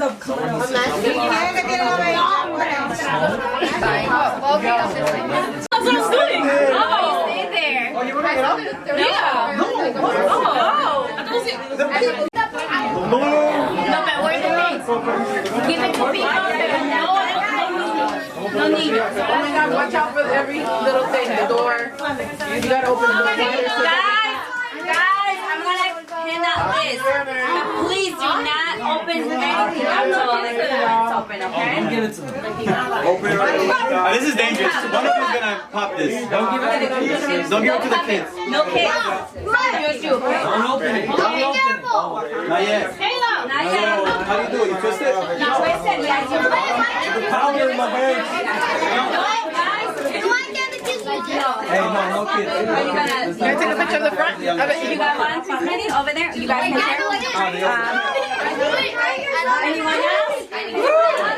Oh, you want to get up? Yeah. No. No, but where's the things? Give it to people. No need. Oh my God, watch out for every little thing. The door. You gotta open the door. Guys, I'm gonna pin that list. Please do not open anything until it's open, okay? Give it to me. Open it right now. This is dangerous. One of you is gonna pop this. Don't give it to the kids. Don't give it to the kids. No kids. Just you, okay? Don't open it. Don't open it. Not yet. Halo. Not yet. How do you do it? You twist it? No, twist it. Yes, you do. The powder in my hands. Hey, no kids. Are you gonna take a picture of the front? You got one ready over there? You guys can share? Anyone else?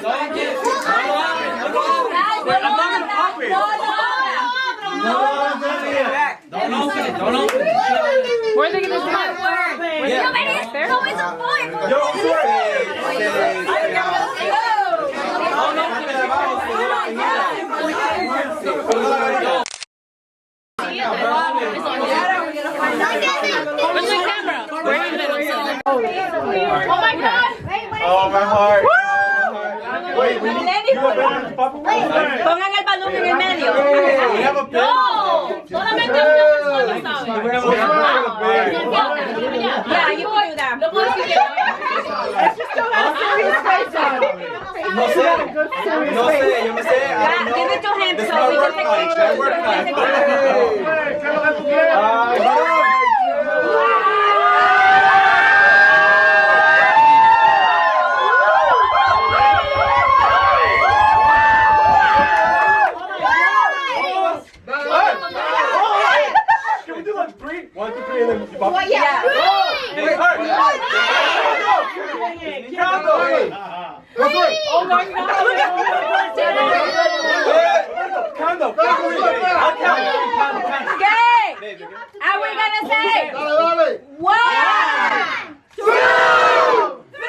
Don't get it. I'm not gonna pop it. Don't open it. Don't open it. Where are they gonna do it? Yeah. No, it's a boy. Yo, Where's the camera? Where are you gonna Oh my God. Oh, my heart. Wait, we need you have a papa. Pongan el balón en el medio. We have a pen. No, solamente uno sabe. We have a pen. Yeah, you can do that. No sé, yo me sé. Give it to him so we can take pictures. Can we do like 3? 1, 2, 3, and then you pop? Yeah. Oh my God! Count up. I'll count. Okay. Are we gonna say 1, 2, 3?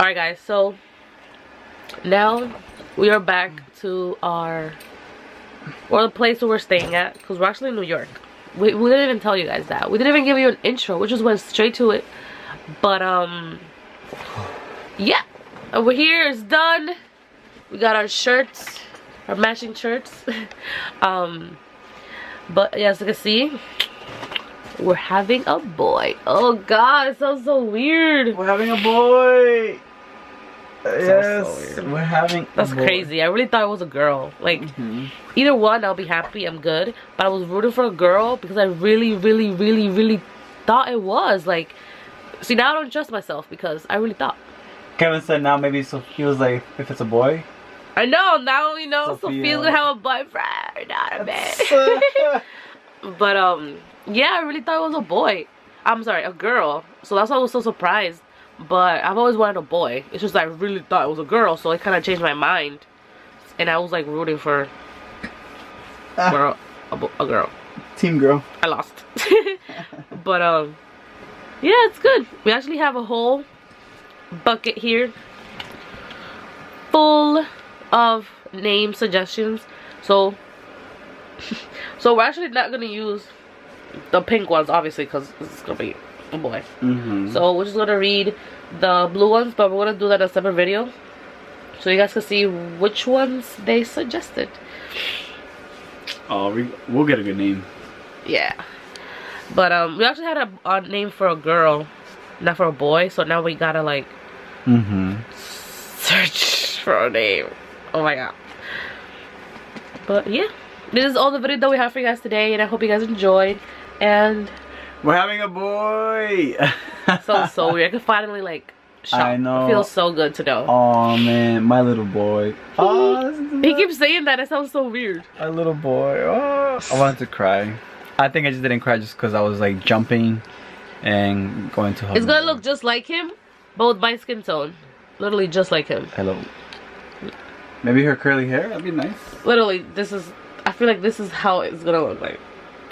Alright guys, so now we are back to the place where we're staying at, because we're actually in New York. We didn't even tell you guys that. We didn't even give you an intro. We just went straight to it. But yeah, over here is done. We got our shirts, our matching shirts. But yeah, as you can see, we're having a boy. Oh god, it sounds so weird. We're having a boy. Yes, we're having. That's crazy. I really thought it was a girl. Like, either one, I'll be happy. I'm good. But I was rooting for a girl because I really, really, really, really thought it was. Like, see, now I don't trust myself because I really thought. Kevin said now maybe so he was like, if it's a boy. I know, now you know Sophia's gonna have a boyfriend, not a man. But yeah, I really thought it was a boy. I'm sorry, a girl. So that's why I was so surprised. But I've always wanted a boy. It's just I really thought it was a girl, so it kind of changed my mind. And I was like rooting for a girl. Team girl. I lost. But yeah, it's good. We actually have a whole bucket here full of name suggestions. So we're actually not gonna use the pink ones, obviously, because this is gonna be a boy. So we're just gonna read the blue ones, but we're gonna do that in a separate video so you guys can see which ones they suggested. Oh, we'll get a good name. Yeah, but we actually had a name for a girl, not for a boy, so now we gotta like search for a name. Oh my god. But yeah, this is all the video that we have for you guys today, and I hope you guys enjoyed. And we're having a boy. so weird. I can finally like shop. I know. It feels so good to know. Oh man, my little boy. He keeps saying that. It sounds so weird. My little boy. Oh, I wanted to cry. I think I just didn't cry just because I was like jumping and going to hug. It's gonna look just like him, but with my skin tone. Literally just like him. Hello. Maybe her curly hair. That'd be nice. Literally, this is. I feel like this is how it's gonna look like.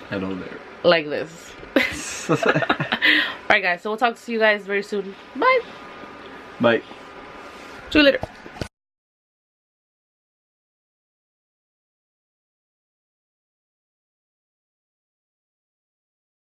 Hello there. Like this. Alright guys, so we'll talk to you guys very soon. Bye. Bye. See you later.